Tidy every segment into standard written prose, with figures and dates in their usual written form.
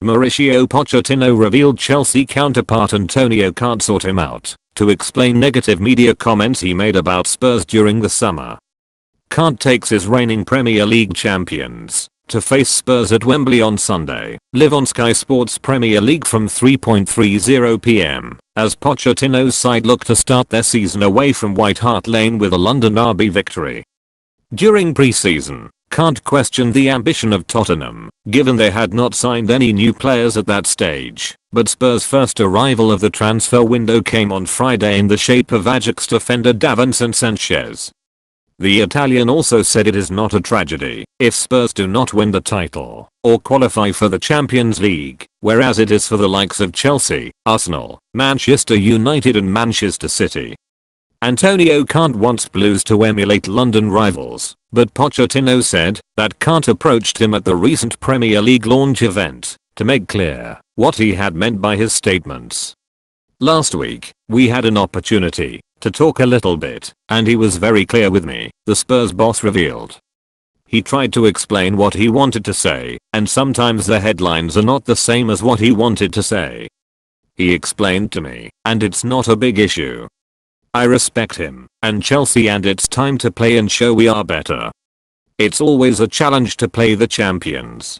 Mauricio Pochettino revealed Chelsea counterpart Antonio can't sort him out to explain negative media comments he made about Spurs during the summer. Conte takes his reigning Premier League champions to face Spurs at Wembley on Sunday, live on Sky Sports Premier League from 3:30 p.m. as Pochettino's side look to start their season away from White Hart Lane with a London RB victory. During pre-season, Conte questioned the ambition of Tottenham, given they had not signed any new players at that stage, but Spurs' first arrival of the transfer window came on Friday in the shape of Ajax defender Davinson Sanchez. The Italian also said it is not a tragedy if Spurs do not win the title or qualify for the Champions League, whereas it is for the likes of Chelsea, Arsenal, Manchester United and Manchester City. Antonio Conte wants Blues to emulate London rivals, but Pochettino said that Conte approached him at the recent Premier League launch event to make clear what he had meant by his statements. Last week, we had an opportunity to talk a little bit, and he was very clear with me, the Spurs boss revealed. He tried to explain what he wanted to say, and sometimes the headlines are not the same as what he wanted to say. He explained to me, and it's not a big issue. I respect him and Chelsea, and it's time to play and show we are better. It's always a challenge to play the champions.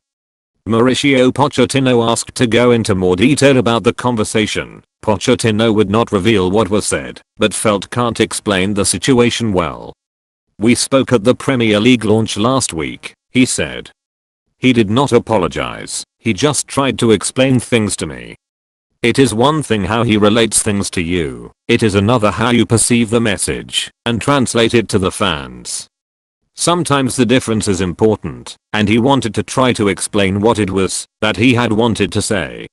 Mauricio Pochettino asked to go into more detail about the conversation. Pochettino would not reveal what was said, but felt Conte explained the situation well. We spoke at the Premier League launch last week, he said. He did not apologize, he just tried to explain things to me. It is one thing how he relates things to you, it is another how you perceive the message and translate it to the fans. Sometimes the difference is important, and he wanted to try to explain what it was that he had wanted to say.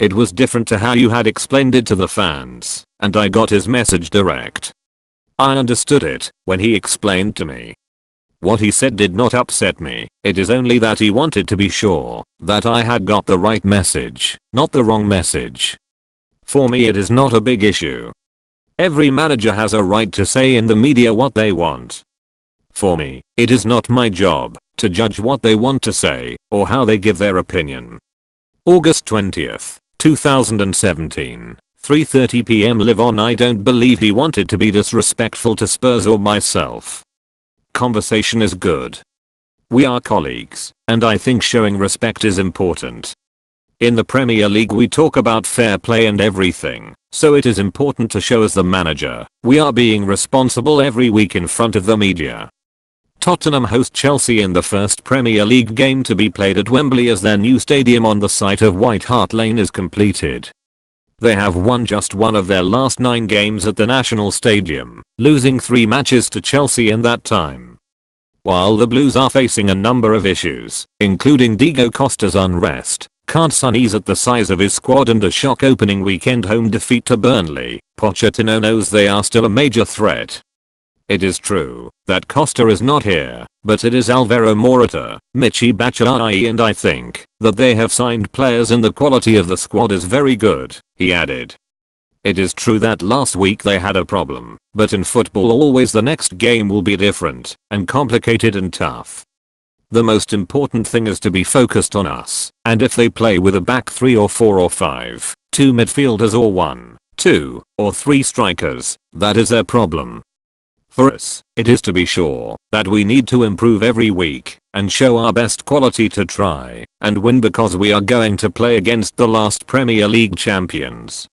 It was different to how you had explained it to the fans, and I got his message direct. I understood it when he explained to me. What he said did not upset me, it is only that he wanted to be sure that I had got the right message, not the wrong message. For me it is not a big issue. Every manager has a right to say in the media what they want. For me, it is not my job to judge what they want to say or how they give their opinion. August 20th, 2017, 3:30 p.m. live on. I don't believe he wanted to be disrespectful to Spurs or myself. Conversation is good. We are colleagues, and I think showing respect is important. In the Premier League we talk about fair play and everything, so it is important to show as the manager, we are being responsible every week in front of the media. Tottenham host Chelsea in the first Premier League game to be played at Wembley as their new stadium on the site of White Hart Lane is completed. They have won just one of their last 9 games at the National Stadium, losing 3 matches to Chelsea in that time. While the Blues are facing a number of issues, including Diego Costa's unrest, Conte's unease at the size of his squad and a shock opening weekend home defeat to Burnley, Pochettino knows they are still a major threat. It is true that Costa is not here, but it is Alvaro Morata, Michy Batshuayi, and I think that they have signed players and the quality of the squad is very good, he added. It is true that last week they had a problem, but in football always the next game will be different and complicated and tough. The most important thing is to be focused on us, and if they play with a back 3 or 4 or 5, 2 midfielders or 1, 2, or 3 strikers, that is their problem. For us, it is to be sure that we need to improve every week and show our best quality to try and win, because we are going to play against the last Premier League champions.